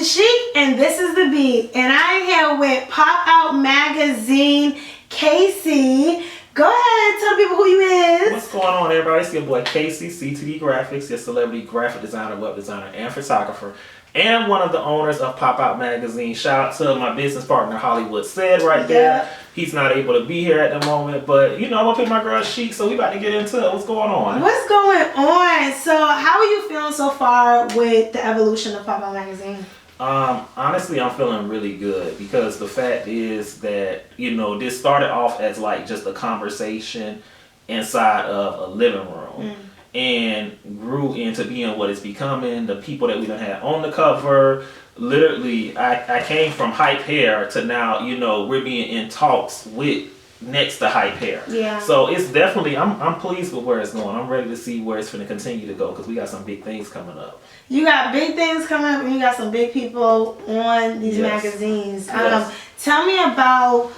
Sheek, and this is the beat. And I'm here with PopOut Magazine, Casey. Go ahead, tell the people who you is. What's going on, everybody? It's your boy Casey, CTV Graphics, your celebrity graphic designer, web designer, and photographer, and one of the owners of PopOut Magazine. Shout out to my business partner, Hollywood Said, right there. He's not able to be here at the moment, but you know, I'm up in my girl Sheek, so we about to get into it. What's going on? What's going on? So, how are you feeling so far with the evolution of PopOut Magazine? Honestly, I'm feeling really good because the fact is that, you know, this started off as like just a conversation inside of a living room and grew into being what it's becoming. The people that we done had on the cover, literally, I came from Hype Hair to now, you know, we're being in talks with next to Hype Hair. Yeah. So it's definitely, I'm pleased with where it's going. I'm ready to see where it's going to continue to go because we got some big things coming up. You got big things coming up and you got some big people on these magazines. Tell me about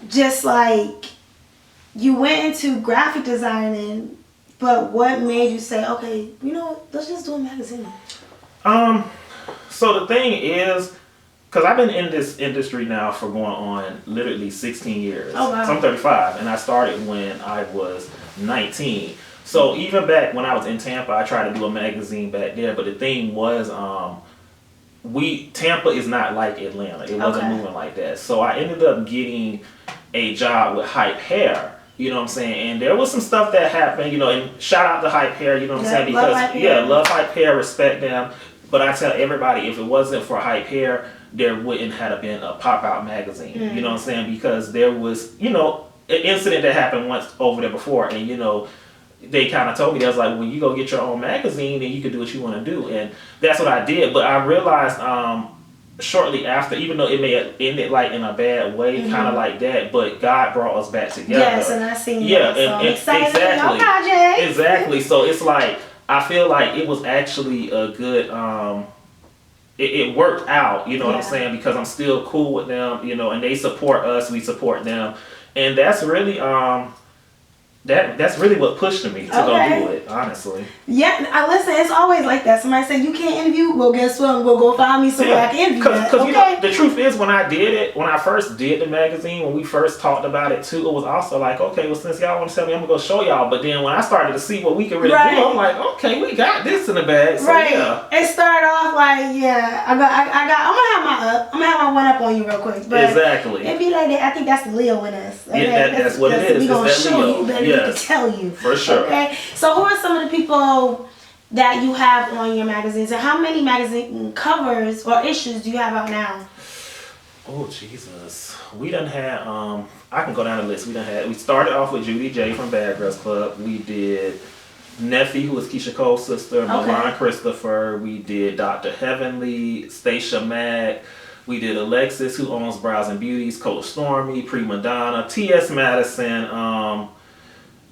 just like, you went into graphic designing, but what made you say, okay, you know, let's just do a magazine? So the thing is, because I've been in this industry now for going on literally 16 years. Oh, wow. So I'm 35 and I started when I was 19. So even back when I was in Tampa, I tried to do a magazine back there, but the thing was, Tampa is not like Atlanta. It wasn't moving like that. So I ended up getting a job with Hype Hair. You know what I'm saying? And there was some stuff that happened, you know, and shout out to Hype Hair, you know what I'm saying? Because, love Hype Hair, respect them. But I tell everybody, if it wasn't for Hype Hair, there wouldn't have been a PopOut magazine. You know what I'm saying? Because there was, you know, an incident that happened once over there before. And, you know, they kind of told me, they was like, when you go get your own magazine, then you can do what you want to do. And that's what I did. But I realized shortly after, even though it may have ended like in a bad way, kind of like that, but God brought us back together. Yes, and I seen that. So I'm excited exactly. about your project. Exactly. So it's like, I feel like it was actually a good, it worked out, you know what I'm saying? Because I'm still cool with them, you know, and they support us, we support them. And that's really, that's really what pushed me to go do it, honestly. Yeah, listen, it's always like that. Somebody say, you can't interview? Well, guess what? We'll go find me somewhere I can interview. Because you know, the truth is, when I first did the magazine, when we first talked about it too, it was also like, okay, well, since y'all want to tell me, I'm going to go show y'all. But then when I started to see what we could really do, I'm like, okay, we got this in the bag. So, yeah. It started off like, I'm gonna have my one up on you real quick. But exactly. It'd be like that. I think that's the Leo in us. Okay? Yeah, that's what it is. We gonna show you better to tell you. For sure. Okay. So who are some of the people that you have on your magazines, and how many magazine covers or issues do you have out now? Oh Jesus, we done had I can go down the list. We started off with Judy J from Bad Girls Club. We did Neffy, who was Keisha Cole's sister, Milan Christopher. We did Dr. Heavenly, Stacia Mack. We did Alexis, who owns Brows and Beauties, Coach Stormy, Prima Donna, T.S. Madison.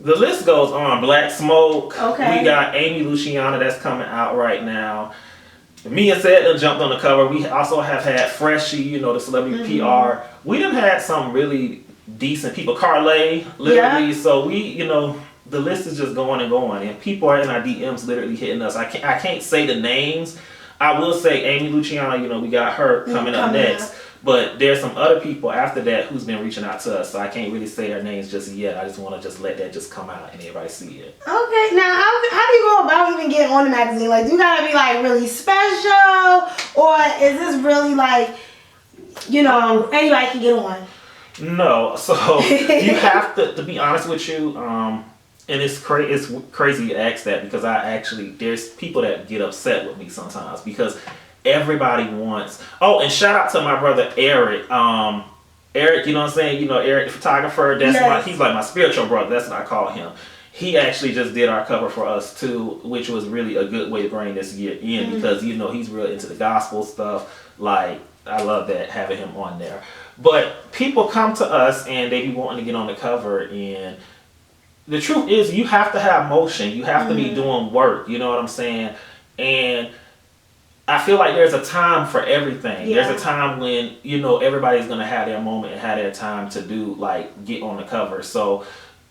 The list goes on. Black Smoke. We got Amy Luciana that's coming out right now. Me and Seth jumped on the cover. We also have had Freshie, you know, the celebrity PR. We done had some really decent people. Carlay, literally. So we, you know, the list is just going and going. And people are in our DMs literally hitting us. I can't say the names. I will say Amy Luciana, you know, we got her coming up next. But there's some other people after that who's been reaching out to us, so I can't really say their names just yet. I just want to just let that just come out and everybody see it. Okay, now how do you go about even getting on the magazine? Like, do you gotta be like really special, or is this really like, you know, anybody can get on? No, so you have to be honest with you. And it's crazy you ask that because there's people that get upset with me sometimes because everybody wants. Oh, and shout out to my brother Eric. Eric, you know what I'm saying? You know, Eric the photographer. He's like my spiritual brother. That's what I call him. He actually just did our cover for us too, which was really a good way to bring this year in because, you know, he's real into the gospel stuff. Like, I love that, having him on there. But people come to us and they be wanting to get on the cover, and the truth is you have to have motion. You have to be doing work. You know what I'm saying? And I feel like there's a time for everything. There's a time when, you know, everybody's going to have their moment and have their time to do, like, get on the cover. So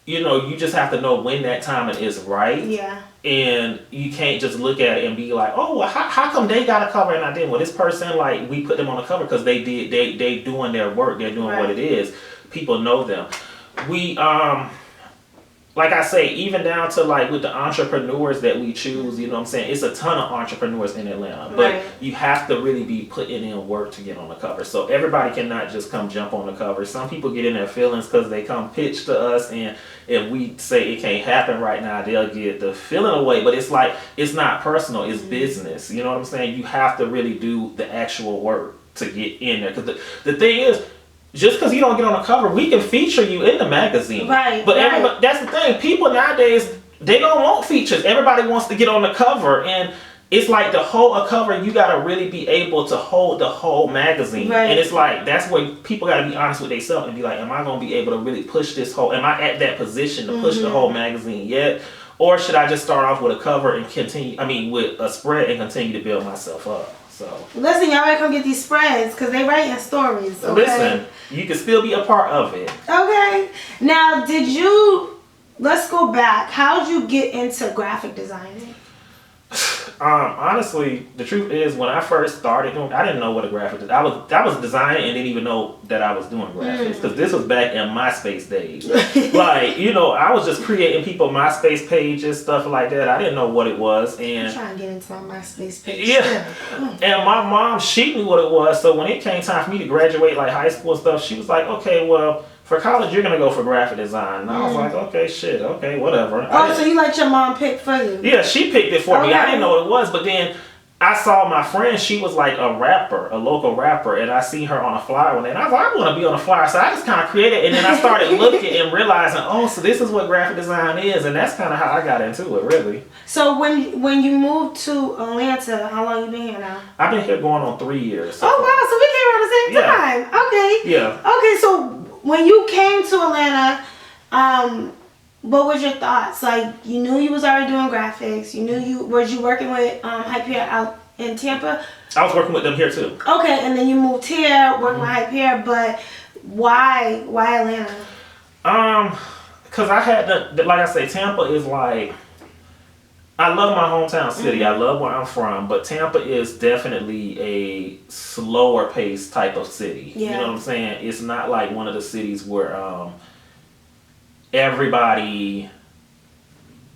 you know, you just have to know when that timing is right. Yeah. And you can't just look at it and be like, oh, well, how come they got a cover and I didn't? Well, this person, like, we put them on the cover because they doing their work. They're doing what it is. People know them. We, like I say, even down to like with the entrepreneurs that we choose, you know what I'm saying? It's a ton of entrepreneurs in Atlanta, but you have to really be putting in work to get on the cover. So everybody cannot just come jump on the cover. Some people get in their feelings because they come pitch to us, and if we say it can't happen right now, they'll get the feeling away. But it's like, it's not personal, it's business. You know what I'm saying? You have to really do the actual work to get in there. Because the thing is, just because you don't get on the cover, we can feature you in the magazine. Right. But everybody, that's the thing. People nowadays, they don't want features. Everybody wants to get on the cover. And it's like to hold a cover, you got to really be able to hold the whole magazine. Right. And it's like, that's where people got to be honest with themselves and be like, am I going to be able to really push this whole, am I at that position to push the whole magazine yet? Or should I just start off with a cover and continue, with a spread and continue to build myself up? So listen, y'all better come get these spreads because they writing stories. Okay? Listen, you can still be a part of it. Okay. Now, let's go back. How did you get into graphic designing? Honestly, the truth is, when I first started doing, I didn't know what a graphic design. I was designing and didn't even know that I was doing graphics because this was back in MySpace days. Like, you know, I was just creating people MySpace pages, stuff like that. I didn't know what it was, and I'm trying to get into my MySpace page. Yeah, and my mom, she knew what it was. So when it came time for me to graduate, like high school and stuff, she was like, "Okay, well, for college, you're gonna go for graphic design." And I was like, "Okay, shit, okay, whatever." Oh, so you let your mom pick for you? Yeah, she picked it for me. I didn't know what it was, but then I saw my friend. She was like a rapper, a local rapper, and I seen her on a flyer one day, and I was like, I want to be on a flyer. So I just kind of created, and then I started looking and realizing, oh, so this is what graphic design is, and that's kind of how I got into it, really. So when you moved to Atlanta, how long you been here now? I've been here going on 3 years. So oh wow, so we came around the same time. Okay. Yeah. Okay, so when you came to Atlanta, what was your thoughts? Like, you knew you was already doing graphics. You knew was you working with Hyper out in Tampa? I was working with them here too. Okay, and then you moved here, working with Hyper, but why Atlanta? Cause I had like I say, Tampa is like, I love my hometown city. I love where I'm from, but Tampa is definitely a slower paced type of city. Yeah. You know what I'm saying? It's not like one of the cities where everybody,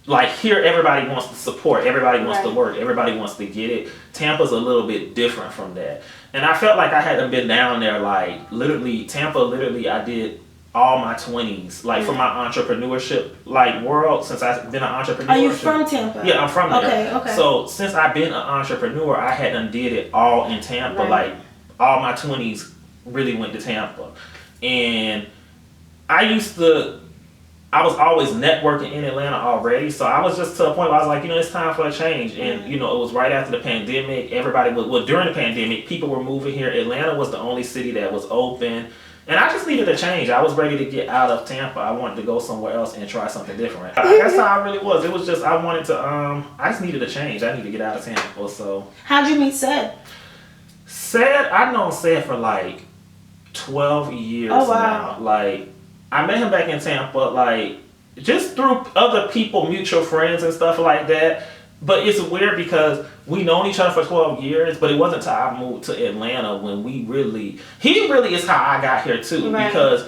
like here, everybody wants to support, everybody wants to work, everybody wants to get it. Tampa's a little bit different from that. And I felt like I hadn't been down there, like Tampa, I did all my 20s, like for my entrepreneurship like world, since I've been an entrepreneur. Are you from Tampa? Yeah, I'm from there. Okay. So since I've been an entrepreneur, I had done did it all in Tampa. Like all my 20s really went to Tampa. And I was always networking in Atlanta already, so I was just to a point where I was like, it's time for a change. And it was right after the pandemic. During the pandemic, people were moving here. Atlanta was the only city that was open, and I just needed a change. I was ready to get out of Tampa. I wanted to go somewhere else and try something different. That's how I really was. It was just I wanted to. I just needed a change. I needed to get out of Tampa. So how'd you meet Sed? I've known Sed for like 12 years now. Like, I met him back in Tampa, like, just through other people, mutual friends and stuff like that. But it's weird because we known each other for 12 years, but it wasn't until I moved to Atlanta when he really is how I got here too. Because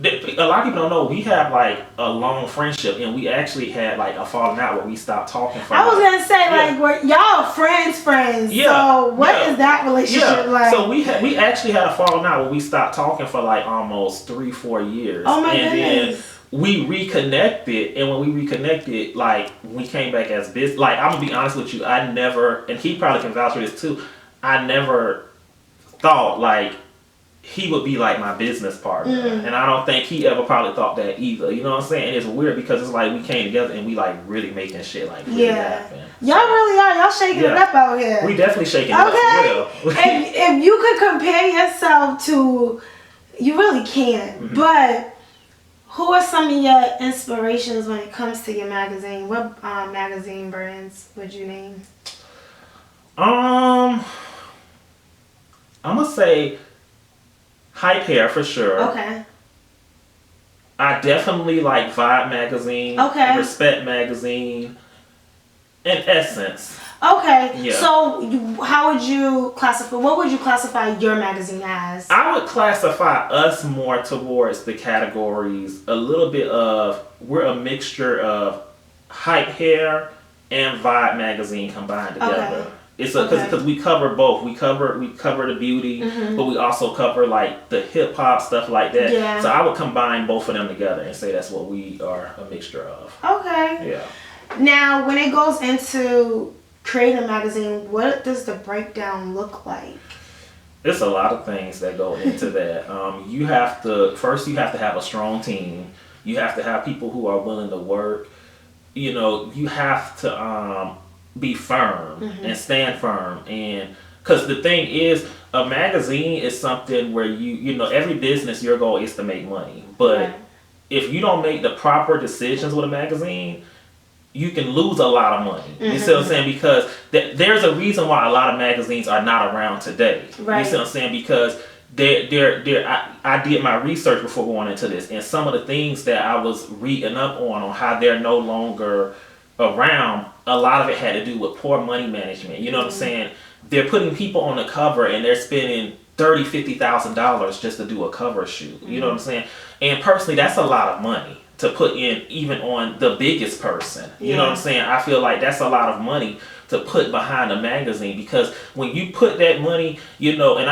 a lot of people don't know, we have like a long friendship, and we actually had like a falling out where we stopped talking for I was gonna say, like, we're, y'all friends. Yeah. So what is that relationship like? So we actually had a falling out where we stopped talking for like almost 3-4 years. Oh my goodness. Then we reconnected, and when we reconnected, like, we came back as business. Like, I'm gonna be honest with you, I never, and he probably can vouch for this too, I never thought like he would be like my business partner. And I don't think he ever probably thought that either. You know what I'm saying? And it's weird because it's like we came together and we like really making shit like really happen. Y'all really are. Y'all shaking it up out here. We definitely shaking it up for real. if you could compare yourself to, you really can't, but who are some of your inspirations when it comes to your magazine? What magazine brands would you name? I'm gonna say Hype Hair for sure. Okay. I definitely like Vibe magazine, Respect magazine, and Essence. Okay, yeah. So how would you classify? What would you classify your magazine as? I would classify us more towards the categories a little bit of, we're a mixture of Hype Hair and Vibe magazine combined together. Okay. It's because we cover both. We cover the beauty, but we also cover like the hip hop stuff like that. Yeah. So I would combine both of them together and say that's what we are a mixture of. Okay. Yeah. Now, when it goes into creating a magazine, what does the breakdown look like? There's a lot of things that go into that. You have to have a strong team. You have to have people who are willing to work. You know, you have to be firm and stand firm. And because the thing is, a magazine is something where you know, every business, your goal is to make money. But if you don't make the proper decisions with a magazine, you can lose a lot of money. You see what I'm saying? Because there's a reason why a lot of magazines are not around today. Right. You see what I'm saying? Because I did my research before going into this, and some of the things that I was reading up on how they're no longer around, a lot of it had to do with poor money management. You know what I'm saying? They're putting people on the cover and they're spending $30,000-$50,000 just to do a cover shoot. You know what I'm saying? And personally, that's a lot of money to put in, even on the biggest person. You know what I'm saying? I feel like that's a lot of money to put behind a magazine, because when you put that money, you know, and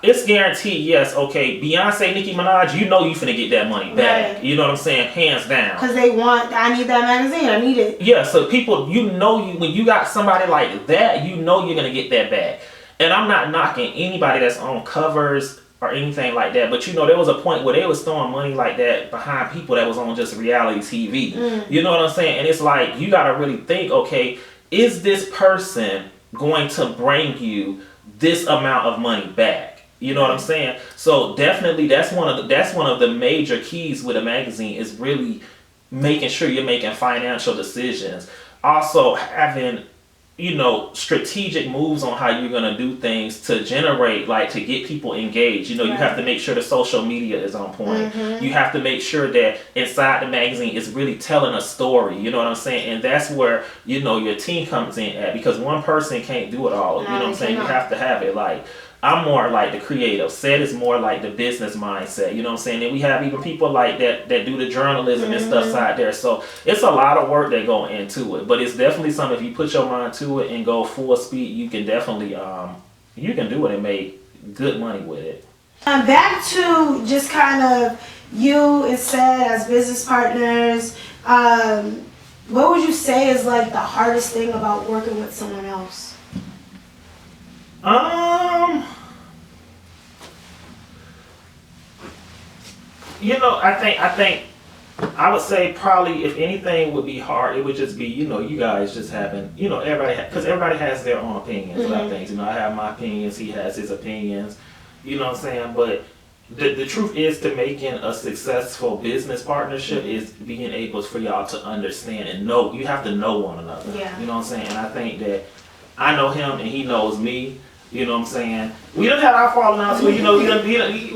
it's guaranteed. Yes, okay, Beyonce, Nicki Minaj, you know you finna get that money back. Right. You know what I'm saying? Hands down. Because I need that magazine. I need it. Yeah, so people, when you got somebody like that, you know you're gonna get that back. And I'm not knocking anybody that's on covers or anything like that, but you know, there was a point where they was throwing money like that behind people that was on just reality TV. You know what I'm saying? And it's like, you gotta really think, okay, is this person going to bring you this amount of money back? You know what I'm saying? So definitely that's one of the major keys with a magazine, is really making sure you're making financial decisions. Also having, you know, strategic moves on how you're going to do things to generate, like, to get people engaged. You know, you have to make sure the social media is on point. You have to make sure that inside the magazine is really telling a story. You know what I'm saying? And that's where, you know, your team comes in at, because one person can't do it all. You know what I'm saying? You have to have it. Like, I'm more like the creative. Seth is more like the business mindset. You know what I'm saying? And we have even people like that do the journalism and stuff out there. So it's a lot of work that go into it. But it's definitely something, if you put your mind to it and go full speed, you can definitely you can do it and make good money with it. Back to just kind of you and Seth as business partners. What would you say is like the hardest thing about working with someone else? You know, I think I would say probably, if anything would be hard, it would just be, you know, you guys just having, you know, because everybody has their own opinions about things. You know, I have my opinions, he has his opinions. You know what I'm saying? But the truth is, to making a successful business partnership is being able for y'all to understand and know. You have to know one another. Yeah. You know what I'm saying? And I think that I know him and he knows me. You know what I'm saying? We done had our falling out, so you know, we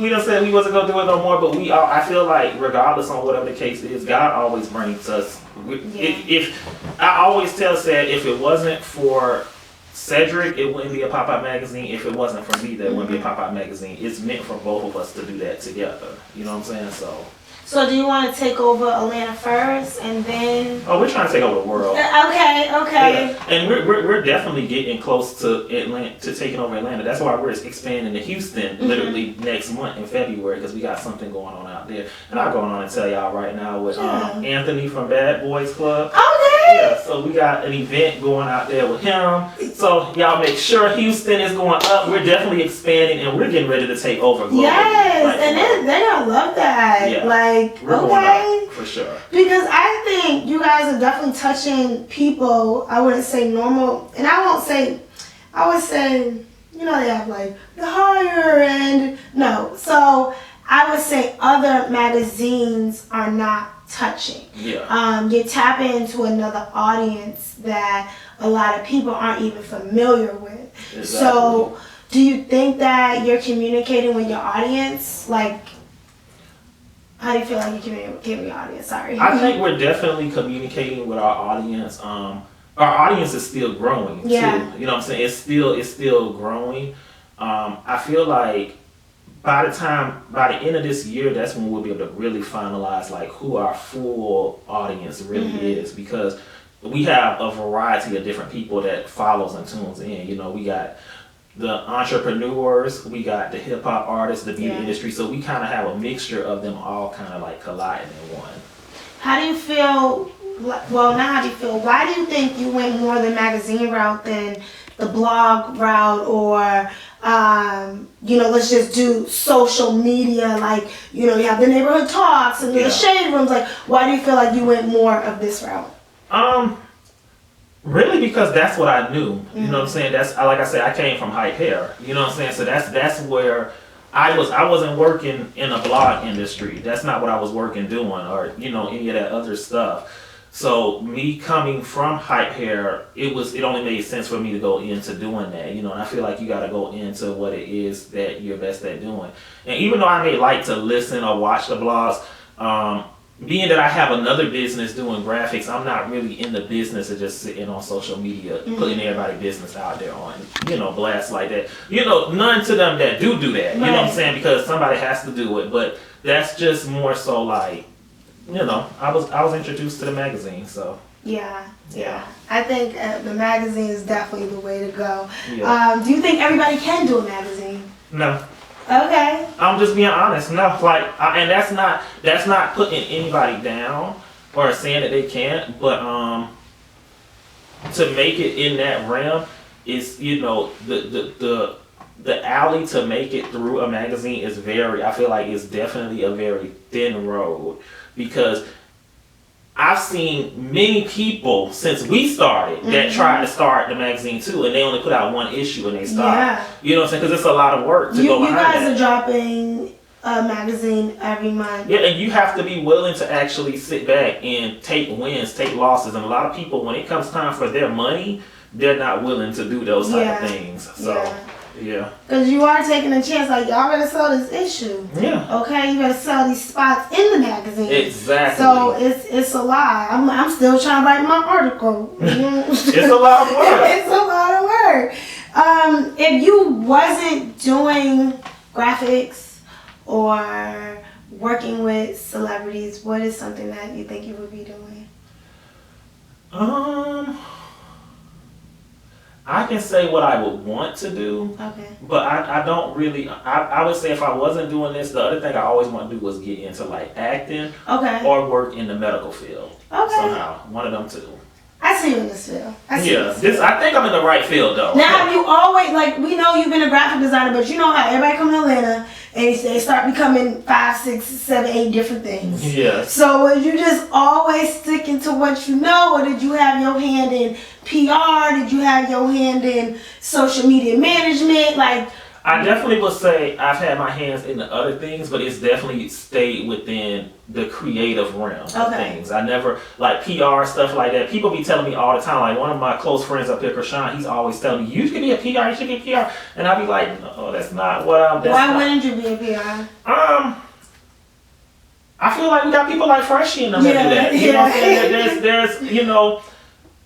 done said we wasn't gonna do it no more. But I feel like regardless on whatever the case is, God always brings us. If I always tell Seth, if it wasn't for Cedric, it wouldn't be a PopOut magazine. If it wasn't for me, there wouldn't be a PopOut magazine. It's meant for both of us to do that together. You know what I'm saying? So do you want to take over Atlanta first and then? Oh, we're trying to take over the world. Okay. Yeah. And we're definitely getting close to Atlanta, to taking over Atlanta. That's why we're expanding to Houston literally next month in February, because we got something going on out there. And I'll go on and tell y'all right now with Anthony from Bad Boys Club. Okay. Yeah, so we got an event going out there with him. So y'all make sure Houston is going up. We're definitely expanding and we're getting ready to take over globally. Yes, and they're gonna love that. Yeah. Like, we're going up, for sure. Because I think you guys are definitely touching people. I wouldn't say normal, and I would say, you know, they have like the higher end. No, so I would say other magazines are not touching. Yeah. You're tapping into another audience that a lot of people aren't even familiar with. Exactly. So, do you think that you're communicating with your audience like How do you feel like you communicate with your audience? Sorry. I think we're definitely communicating with our audience. Our audience is still growing too. You know what I'm saying? It's still growing. I feel like by the end of this year, that's when we'll be able to really finalize like who our full audience really is, because we have a variety of different people that follows and tunes in. You know, we got the entrepreneurs, we got the hip hop artists, the beauty industry. So we kind of have a mixture of them all kind of like colliding in one. How do you feel? Well, now how do you feel? Why do you think you went more the magazine route than the blog route, or let's just do social media? Like, you have the neighborhood talks and the shade rooms. Like, why do you feel like you went more of this route? Really, because that's what I knew. You know what I'm saying? That's like I said, I came from hype hair. You know what I'm saying? So that's where I wasn't working in a blog industry. That's not what I was working doing, or any of that other stuff. So me coming from hype hair, it only made sense for me to go into doing that. And I feel like you got to go into what it is that you're best at doing. And even though I may like to listen or watch the blogs, being that I have another business doing graphics, I'm not really in the business of just sitting on social media, putting everybody's business out there on, blasts like that. None to them that do that. You know what I'm saying? Because somebody has to do it. But that's just more so like, I was introduced to the magazine, so. Yeah. I think the magazine is definitely the way to go. Yeah. Do you think everybody can do a magazine? No. Okay. I'm just being honest. No, and that's not putting anybody down or saying that they can't, but to make it in that realm is, the alley to make it through a magazine is I feel like it's definitely a very thin road, because I've seen many people since we started that tried to start the magazine too, and they only put out one issue and they stopped. Yeah. You know what I'm saying? Because it's a lot of work to go behind that. You guys are dropping a magazine every month. Yeah, and you have to be willing to actually sit back and take wins, take losses. And a lot of people, when it comes time for their money, they're not willing to do those type of things. So. Yeah. Because you are taking a chance, like, y'all better sell this issue. Yeah. Okay, you better sell these spots in the magazine. Exactly. So it's a lie. I'm still trying to write my article. It's a lot of work. It's a lot of work. If you wasn't doing graphics or working with celebrities, what is something that you think you would be doing? I can say what I would want to do, but I don't really, I would say if I wasn't doing this, the other thing I always want to do was get into like acting or work in the medical field somehow. One of them two. I see you in this field. I think I'm in the right field though. Now you always, like, we know you've been a graphic designer, but you know how everybody come to Atlanta and they start becoming 5, 6, 7, 8 different things. Yes. So was you just always sticking to what you know, or did you have your hand in PR? Did you have your hand in social media management? Like, I definitely would say I've had my hands in the other things, but it's definitely stayed within the creative realm of things. I never, like PR, stuff like that. People be telling me all the time, like one of my close friends up here, Krishan, he's always telling me, you should be a PR, you should be a PR. And I be like, no, that's not what I'm, Why wouldn't you be a PR? I feel like we got people like Freshie and them that do that. You know what I'm saying?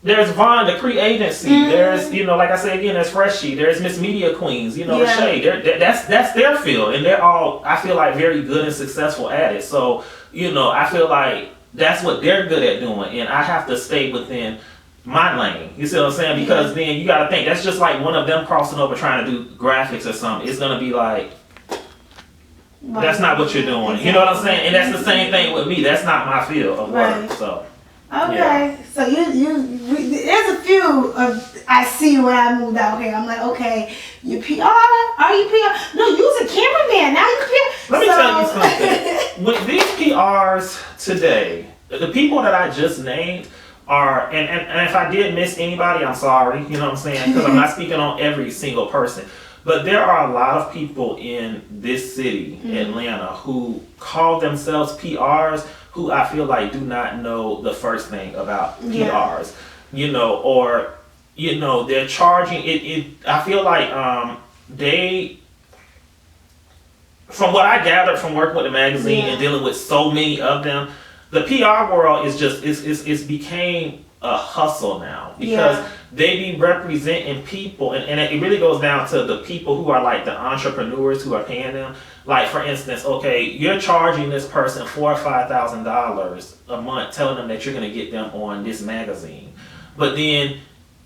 There's Vaughn, the Cree agency. There's, like I said again, there's Freshie. There's Miss Media Queens. The Shade. That's their field, and they're all, I feel like, very good and successful at it. So, I feel like that's what they're good at doing, and I have to stay within my lane. You see what I'm saying? Because then you got to think that's just like one of them crossing over trying to do graphics or something. It's gonna be like, that's not what you're doing. Exactly. You know what I'm saying? And that's the same thing with me. That's not my field of work. So. Okay, so there's a few I see when I moved out here. I'm like, okay, you PR? Are you PR? No, you was a cameraman. Now you PR. Let me tell you something. With these PRs today, the people that I just named are, and if I did miss anybody, I'm sorry. You know what I'm saying? Because I'm not speaking on every single person. But there are a lot of people in this city, Atlanta, who call themselves PRs, who I feel like do not know the first thing about PRs, or, they're charging it. I feel like from what I gathered from working with the magazine and dealing with so many of them, the PR world is just it's became a hustle now because they be representing people, and it really goes down to the people who are like the entrepreneurs who are paying them. Like for instance, okay, you're charging this person $4,000 or $5,000 a month, telling them that you're going to get them on this magazine, but then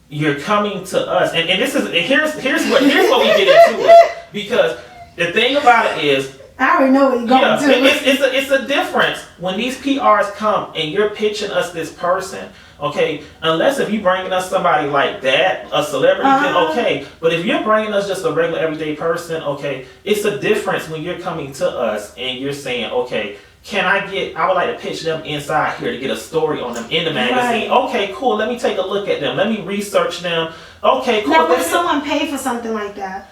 you're coming to us, and this is here's what we get into it, because the thing about it is, I already know what you're going to. It's a difference when these PRs come and you're pitching us this person. Okay, unless if you bringing us somebody like that, a celebrity, then okay. But if you're bringing us just a regular everyday person, okay, it's a difference when you're coming to us and you're saying, okay, I would like to pitch them inside here to get a story on them in the magazine. Right. Okay, cool. Let me take a look at them. Let me research them. Okay, cool. Now, would someone pay for something like that?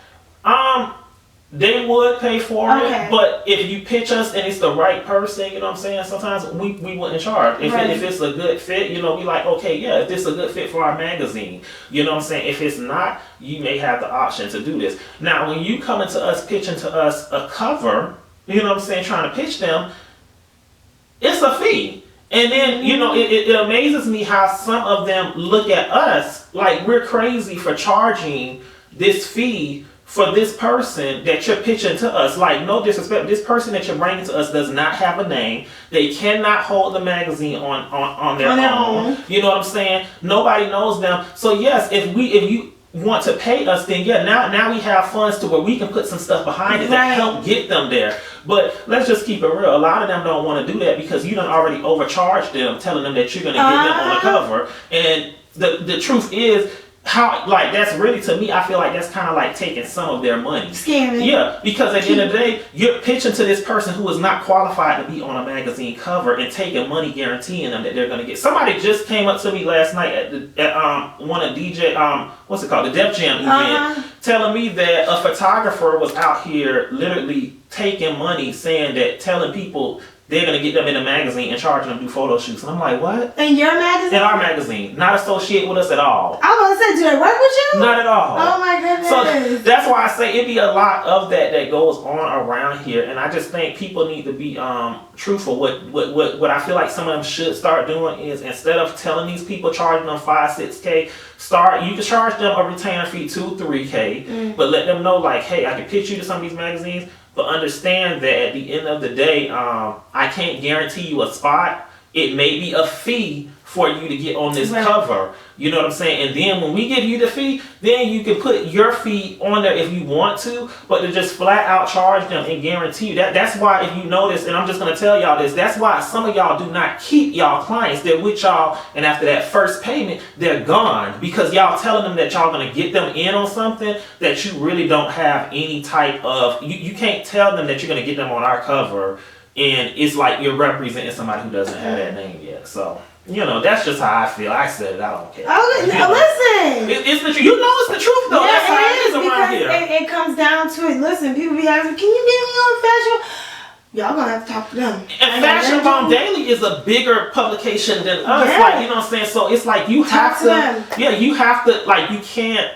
They would pay for it, but if you pitch us and it's the right person, you know what I'm saying, sometimes we wouldn't charge. If it's a good fit, you know, we like, okay, yeah, if this is a good fit for our magazine, you know what I'm saying? If it's not, you may have the option to do this. Now, when you come into us, pitching to us a cover, you know what I'm saying, trying to pitch them, it's a fee. And then, you know, it amazes me how some of them look at us like we're crazy for charging this fee for this person that you're pitching to us. Like, no disrespect, this person that you're bringing to us does not have a name. They cannot hold the magazine on their own. You know what I'm saying? Nobody knows them. So yes, if you want to pay us, then yeah, now we have funds to where we can put some stuff behind it that help get them there. But let's just keep it real. A lot of them don't want to do that because you done already overcharged them, telling them that you're going to get them on the cover. And the truth is, that's really, to me, I feel like that's kind of like taking some of their money. Scamming. Yeah, because at the end of the day, you're pitching to this person who is not qualified to be on a magazine cover and taking money, guaranteeing them that they're going to get. Somebody just came up to me last night at one of DJ, what's it called, the Def Jam event, telling me that a photographer was out here literally taking money, telling people they're going to get them in a magazine and charging them to do photo shoots. And I'm like, what? In your magazine? In our magazine. Not associate with us at all. I was going to say, do they work with you? Not at all. Oh my goodness. So that's why I say it'd be a lot of that goes on around here. And I just think people need to be truthful. What I feel like some of them should start doing is, instead of telling these people, charging them $5-6K, you can charge them a retainer fee $2-3K, but let them know, like, hey, I can pitch you to some of these magazines. But understand that at the end of the day, I can't guarantee you a spot. It may be a fee for you to get on this cover. You know what I'm saying? And then when we give you the fee, then you can put your fee on there if you want to, but to just flat out charge them and guarantee you that's why, if you notice, and I'm just going to tell y'all this, that's why some of y'all do not keep y'all clients. They're with y'all, and after that first payment, they're gone because y'all telling them that y'all going to get them in on something that you really don't have any type of, you can't tell them that you're going to get them on our cover, and it's like you're representing somebody who doesn't have that name yet. So, you know, that's just how I feel. I said it. I don't care. Oh, listen. It's the truth. You know it's the truth, though. Yeah, that's how it is around here. It comes down to it. Listen, people be asking, can you get me on Fashion? Y'all gonna have to talk to them. And Fashion Bomb Daily is a bigger publication than us. Yeah. Like, you know what I'm saying? So it's like you have to. Yeah, you have to. Like, you can't.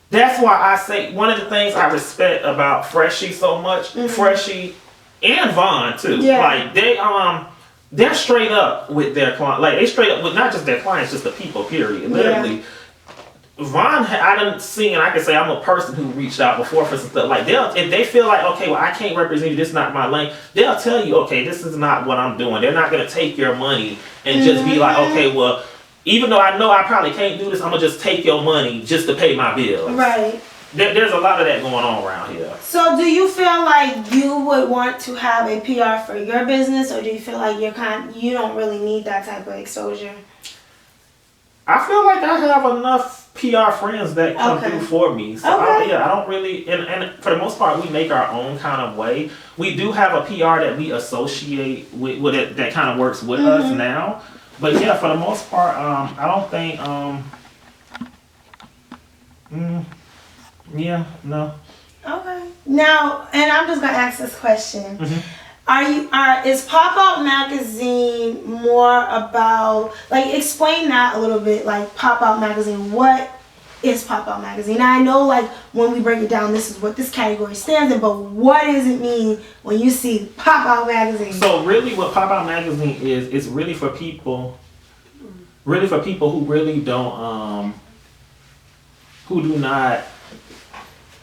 That's why I say one of the things I respect about Freshie so much. Freshie and Vaughn too. Yeah. Like they're straight up with their clients. Like, they straight up with not just their clients, just the people, period. Literally. Vaughn, I done seen, and I can say I'm a person who reached out before for some stuff. Like, if they feel like, okay, well, I can't represent you, this is not my lane, they'll tell you, okay, this is not what I'm doing. They're not going to take your money and just be like, okay, well, even though I know I probably can't do this, I'm going to just take your money just to pay my bills. Right. There's a lot of that going on around here. So do you feel like you would want to have a PR for your business, or do you feel like you don't really need that type of exposure? I feel like I have enough PR friends that come through for me. So I don't really, and for the most part, we make our own kind of way. We do have a PR that we associate with it that kind of works with us now. But yeah, for the most part, I don't think, yeah, no. Okay. Now, and I'm just gonna ask this question: is PopOut magazine more about, like, explain that a little bit? Like, PopOut magazine, what is PopOut magazine? Now, I know, like, when we break it down, this is what this category stands in, but what does it mean when you see PopOut magazine? So really what PopOut magazine is really for people who really don't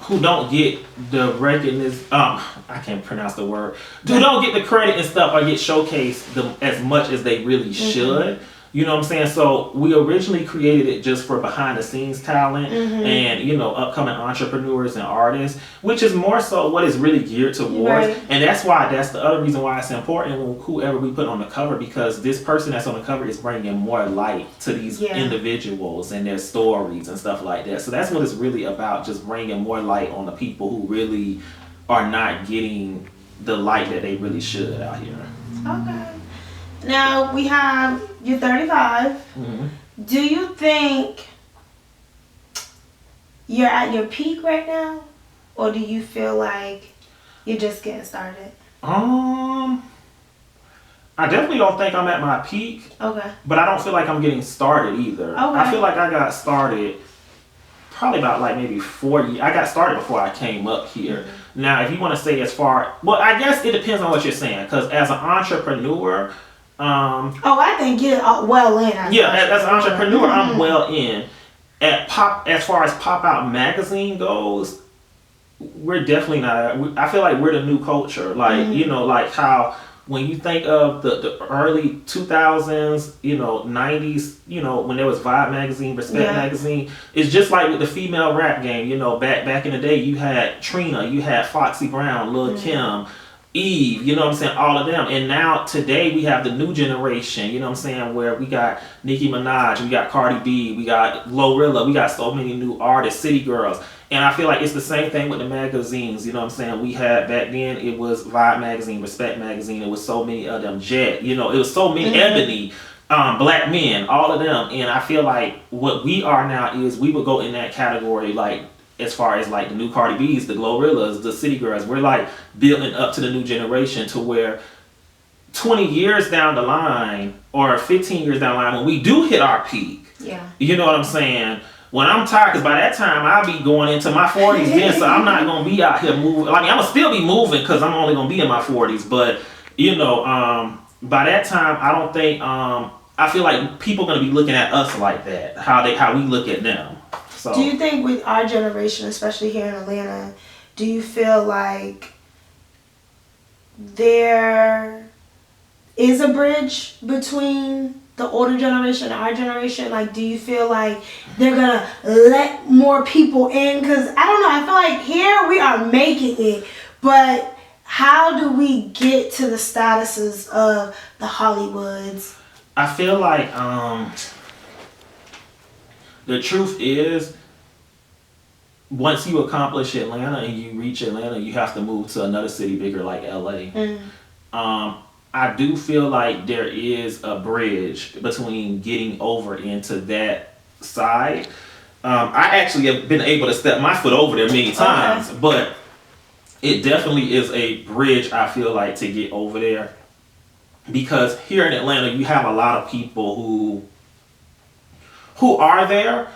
who don't get the recognition, I can't pronounce the word, don't get the credit and stuff or get showcased as much as they really should. You know what I'm saying? So we originally created it just for behind the scenes talent and, you know, upcoming entrepreneurs and artists, which is more so what it's really geared towards. Right. And that's the other reason why it's important when whoever we put on the cover, because this person that's on the cover is bringing more light to these individuals and their stories and stuff like that. So that's what it's really about, just bringing more light on the people who really are not getting the light that they really should out here. Okay. Now, you're 35. Do you think you're at your peak right now? Or do you feel like you're just getting started? I definitely don't think I'm at my peak. Okay. But I don't feel like I'm getting started either. Okay. I feel like I got started probably about like maybe 4 years. I got started before I came up here. Now, if you want to say well, I guess it depends on what you're saying. Because as an entrepreneur, I think you're well in. As an entrepreneur, I'm well in. As far as PopOut magazine goes, we're definitely not. I feel like we're the new culture. Like you know, like how when you think of the early 2000s, you know, 90s, you know, when there was Vibe magazine, Respect magazine, it's just like with the female rap game. You know, back in the day, you had Trina, you had Foxy Brown, Lil Kim, Eve, you know what I'm saying, all of them. And now today we have the new generation, you know what I'm saying, where we got Nicki Minaj, we got Cardi B, we got Glorilla, we got so many new artists, City Girls. And I feel like it's the same thing with the magazines, you know what I'm saying. We had back then, it was Vibe magazine, Respect magazine, it was so many of them, Jet, you know, it was so many, Ebony, Black Men, all of them. And I feel like what we are now is we would go in that category, like as far as like the new Cardi B's, the Glorillas, the City Girls, we're like building up to the new generation to where 20 years down the line or 15 years down the line, when we do hit our peak, you know what I'm saying? When I'm tired, because by that time I'll be going into my 40s then, so I'm not going to be out here moving. I mean, I'm going to still be moving because I'm only going to be in my 40s, but you know, by that time, I don't think, I feel like people are going to be looking at us like that, how we look at them. So. Do you think with our generation, especially here in Atlanta, do you feel like there is a bridge between the older generation and our generation? Like, do you feel like they're going to let more people in? Because, I don't know, I feel like here we are making it, but how do we get to the statuses of the Hollywoods? I feel like the truth is, once you accomplish Atlanta and you reach Atlanta, you have to move to another city bigger like LA. I do feel like there is a bridge between getting over into that side. I actually have been able to step my foot over there many times, but it definitely is a bridge, I feel like, to get over there. Because here in Atlanta, you have a lot of people who are there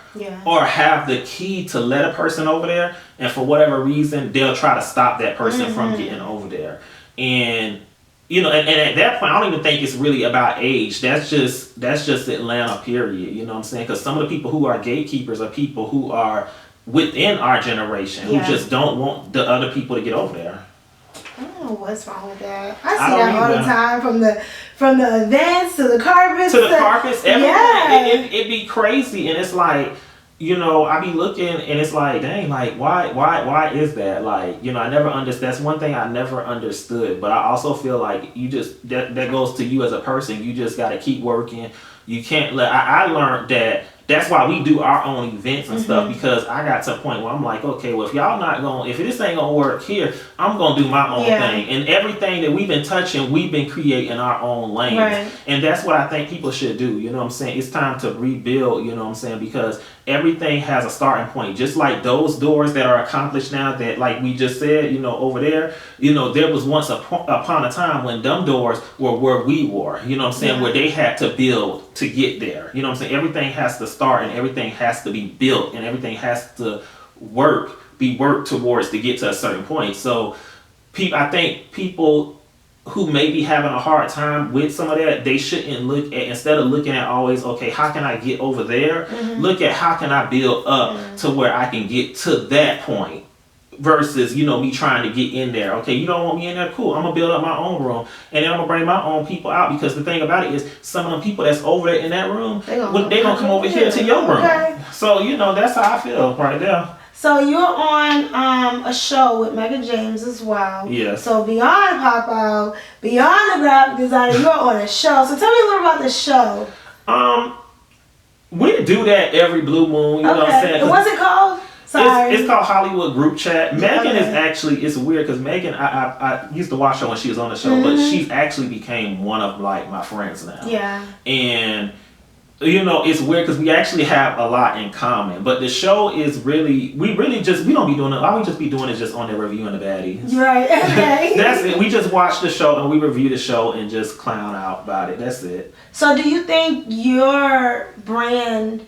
or have the key to let a person over there, and for whatever reason, they'll try to stop that person from getting over there. And you know, and at that point, I don't even think it's really about age. That's just Atlanta, period. You know what I'm saying? Because some of the people who are gatekeepers are people who are within our generation who just don't want the other people to get over there. I don't know what's wrong with that. I see that all the time, from the events to the carpets. To the carpets, everything. It'd be crazy, and it's like, you know, I be looking and it's like, dang, like why is that? Like, you know, I never understood. That's one thing I never understood. But I also feel like you just that goes to you as a person. You just got to keep working. You can't let. I learned that. That's why we do our own events and stuff, because I got to a point where I'm like, okay, well, if y'all not going, if this ain't gonna work here, I'm gonna do my own thing. And everything that we've been touching, we've been creating our own lanes. And that's what I think people should do. You know what I'm saying? It's time to rebuild, you know what I'm saying? Because everything has a starting point. Just like those doors that are accomplished now, that like we just said, over there, there was once upon a time when them doors were where we were, where they had to build to get there. Everything has to start and everything has to be built and everything has to be worked towards to get to a certain point. So I think people who may be having a hard time with some of that, they shouldn't look at, instead of looking at always, okay, how can I get over there? Look at how can I build up to where I can get to that point versus, me trying to get in there. Okay, you don't want me in there? Cool. I'm going to build up my own room and then I'm going to bring my own people out, because the thing about it is some of them people that's over there in that room, they going to come over here to your room. Okay. So, that's how I feel right there. So you're on a show with Megan James as well. Yes. So beyond PopOut, beyond the graphic designer, you're on a show. So tell me a little about the show. We do that every blue moon. You know what I'm saying? And what's it called? Sorry. It's called Hollywood Group Chat. Megan is actually, it's weird because Megan, I used to watch her when she was on the show, but she's actually became one of like my friends now. Yeah. And it's weird because we actually have a lot in common, but the show is really, we don't be doing it. All we just be doing is just on there reviewing the baddies. Right, okay. That's it. We just watch the show and we review the show and just clown out about it. That's it. So do you think your brand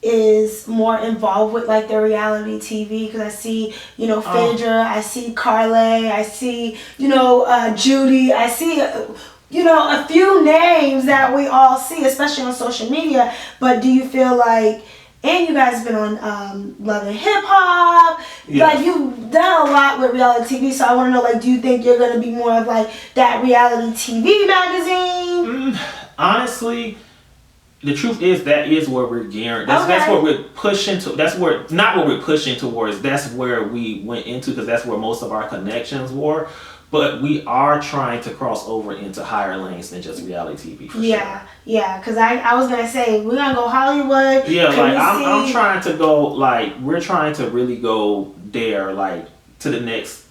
is more involved with like the reality TV? Because I see, Phaedra, I see Carly, I see, Judy, I see... a few names that we all see, especially on social media. But do you feel like, and you guys have been on Love and Hip Hop, like you've done a lot with reality TV, so I want to know, like, do you think you're going to be more of like that reality TV magazine? Honestly, the truth is that is where we're gearing. That's what we're pushing to. That's where, not what we're pushing towards, that's where we went into, because that's where most of our connections were. But we are trying to cross over into higher lanes than just reality TV for sure. Yeah, because I was going to say, we're going to go Hollywood. Yeah, like I'm trying to go, like, we're trying to really go there, like, to the next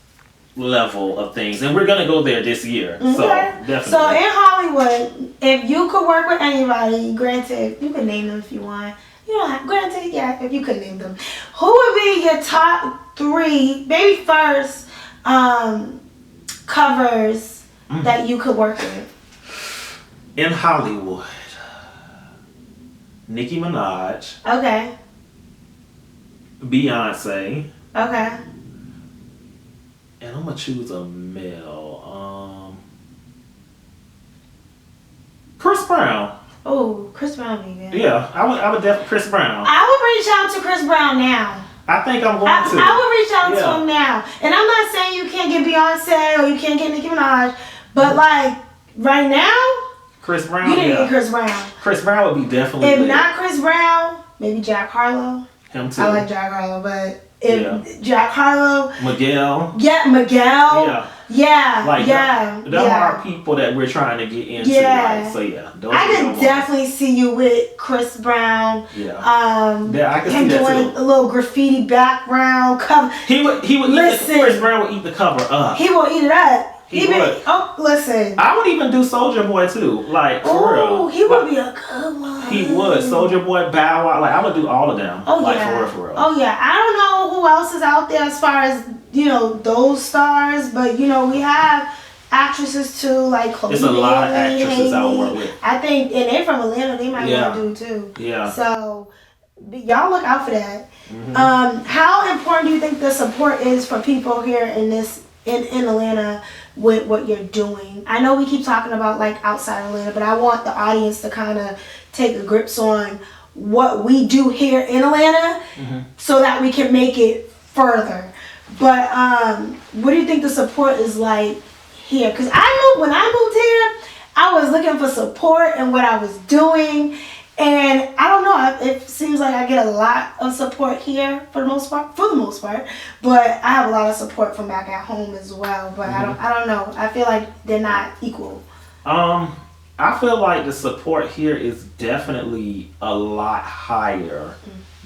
level of things. And we're going to go there this year. Okay. So, definitely. So, in Hollywood, if you could work with anybody, granted, you can name them if you want. Granted, yeah, if you could name them. Who would be your top 3, maybe first, covers that you could work with? In Hollywood, Nicki Minaj. Okay. Beyonce. Okay. And I'm gonna choose a male. Chris Brown. Oh, Chris Brown, maybe. Yeah, I would definitely Chris Brown. I would reach out to Chris Brown now. I think I'm going to. I would reach out to him now. And I'm not saying you can't get Beyonce or you can't get Nicki Minaj, but like right now, Chris Brown. You need to get Chris Brown. Chris Brown would be definitely. If not Chris Brown, maybe Jack Harlow. Him too. I like Jack Harlow, but if Jack Harlow. Miguel. Yeah, Miguel. Yeah. Yeah. Like them are people that we're trying to get into. Yeah. Like, so yeah. I could definitely see you with Chris Brown. Yeah. I can see that doing too. A little graffiti background cover. He would listen. Chris Brown would eat the cover up. He will eat it up. He would. Oh, listen. I would even do Soulja Boy too. Like for real. Oh, he would be a good one. He would. Soulja Boy, Bow Wow. Like I would do all of them. Oh like, yeah. For real. Oh yeah. I don't know who else is out there as far as those stars, but we have actresses too, like Chloe. There's a lot of actresses I would work with. I think, and they're from Atlanta. They might want to do too. Yeah. So y'all look out for that. How important do you think the support is for people here in Atlanta with what you're doing? I know we keep talking about like outside Atlanta, but I want the audience to kind of take a grips on what we do here in Atlanta so that we can make it further. But what do you think the support is like here? Because when I moved here, I was looking for support in what I was doing. And I don't know, it seems like I get a lot of support here for the most part, but I have a lot of support from back at home as well. But I don't know. I feel like they're not equal. I feel like the support here is definitely a lot higher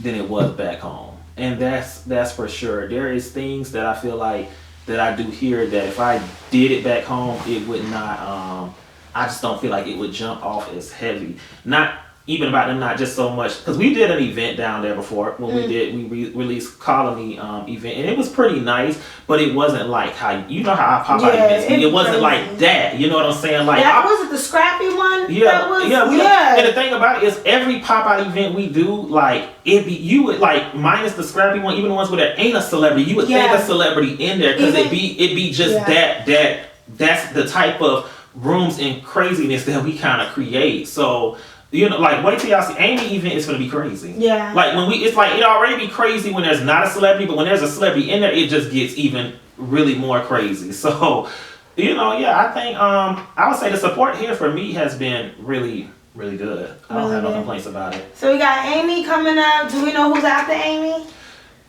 than it was back home. And that's for sure. There is things that I feel like that I do here that if I did it back home, it would not, I just don't feel like it would jump off as heavy. Not even about them not just so much, because we did an event down there before when we released Colony event, and it was pretty nice, but it wasn't like how you know how our pop-out events be. It wasn't like that, you know what I'm saying? Like that was it the scrappy one? Yeah. And the thing about it is every pop-out event we do, like you would like minus the scrappy one, even the ones where there ain't a celebrity, you would think a celebrity in there because it be just that's the type of rooms and craziness that we kind of create. So you know, like wait till y'all see Amy event is gonna be crazy. Yeah. Like when it's like it already be crazy when there's not a celebrity, but when there's a celebrity in there, it just gets even really more crazy. So, you know, I think I would say the support here for me has been really, really good. I don't have no complaints about it. So we got Amy coming up. Do we know who's after Amy?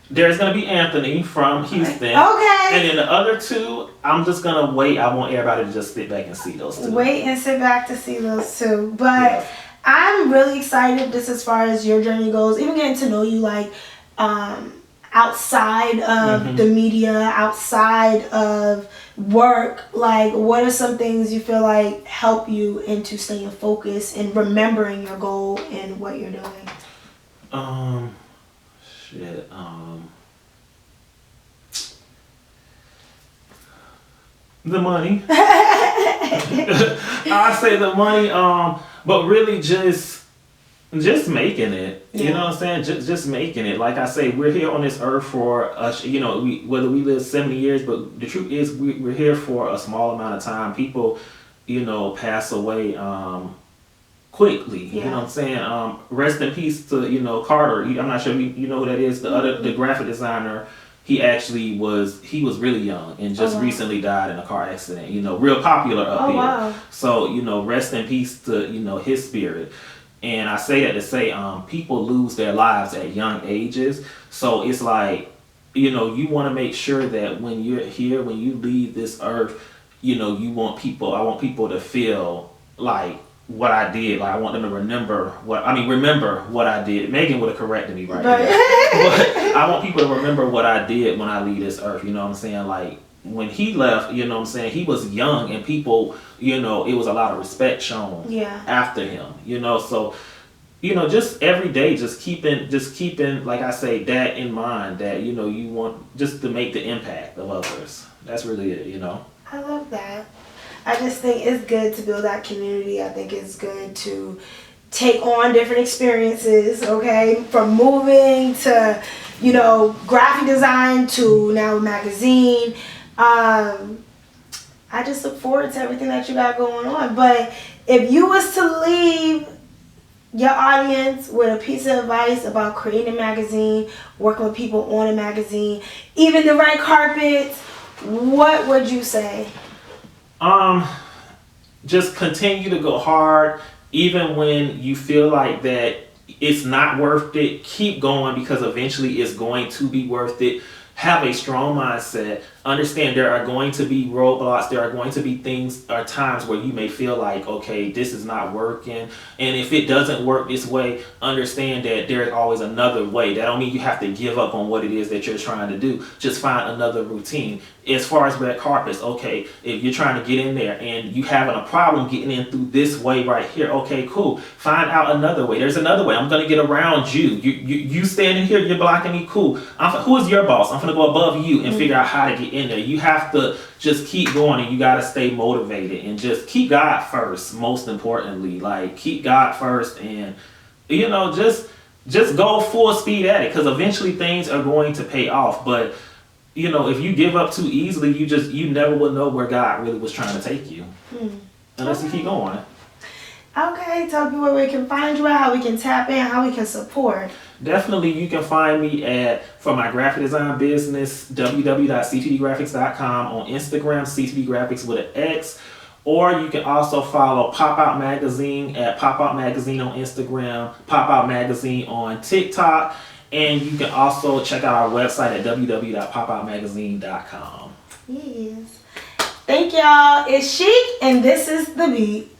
There's gonna be Anthony from Houston. Okay. And then the other two, I'm just gonna wait. I want everybody to just sit back and see those two. Wait and sit back to see those two. But I'm really excited just as far as your journey goes, even getting to know you like outside of the media, outside of work. Like what are some things you feel like help you into staying focused and remembering your goal and what you're doing? The money. I say the money, but really just making it. You know what I'm saying? Just making it. Like I say, we're here on this earth for us. You know, whether we live 70 years, but the truth is we're here for a small amount of time. People, you know, pass away quickly. You know what I'm saying? Rest in peace to, you know, Carter. I'm not sure you know who that is. The graphic designer. He actually was really young and just recently died in a car accident. You know, real popular up here. Wow. So, you know, rest in peace to, you know, his spirit. And I say that to say people lose their lives at young ages. So it's like, you know, you want to make sure that when you're here, when you leave this earth, you know, I want people to feel like what I did. Like I want them to remember what I did. Megan would have corrected me right there. But I want people to remember what I did when I leave this earth. You know what I'm saying? Like when he left, you know what I'm saying, he was young and people, you know, it was a lot of respect shown after him. You know, so you know, just every day, just keeping, like I say, that in mind, that, you know, you want just to make the impact of others. That's really it, you know. I love that. I just think it's good to build that community. I think it's good to take on different experiences, okay? From moving to, you know, graphic design to now a magazine. I just look forward to everything that you got going on. But if you was to leave your audience with a piece of advice about creating a magazine, working with people on a magazine, even the red carpets, what would you say? Just continue to go hard, even when you feel like that it's not worth it. Keep going because eventually it's going to be worth it. Have a strong mindset. Understand there are going to be roadblocks. There are going to be things or times where you may feel like, okay, this is not working. And if it doesn't work this way, understand that there's always another way. That don't mean you have to give up on what it is that you're trying to do. Just find another routine. As far as red carpets, okay, if you're trying to get in there and you having a problem getting in through this way right here, okay, cool. Find out another way. There's another way. I'm going to get around you. You standing here, you're blocking me, cool. Who is your boss? I'm going to go above you and figure out how to get in there. You have to just keep going, and you got to stay motivated and just keep God first. Most importantly, like keep God first, and you know, just go full speed at it, because eventually things are going to pay off. But you know, if you give up too easily, you never will know where God really was trying to take you unless you keep going. Okay, tell people where we can find you at, how we can tap in, how we can support. Definitely, you can find me for my graphic design business, www.ctdgraphics.com, on Instagram, ctdgraphics with an X, or you can also follow PopOut Magazine at PopOut Magazine on Instagram, PopOut Magazine on TikTok, and you can also check out our website at www.popoutmagazine.com. Yes. Thank y'all. It's Sheek, and this is The Beat.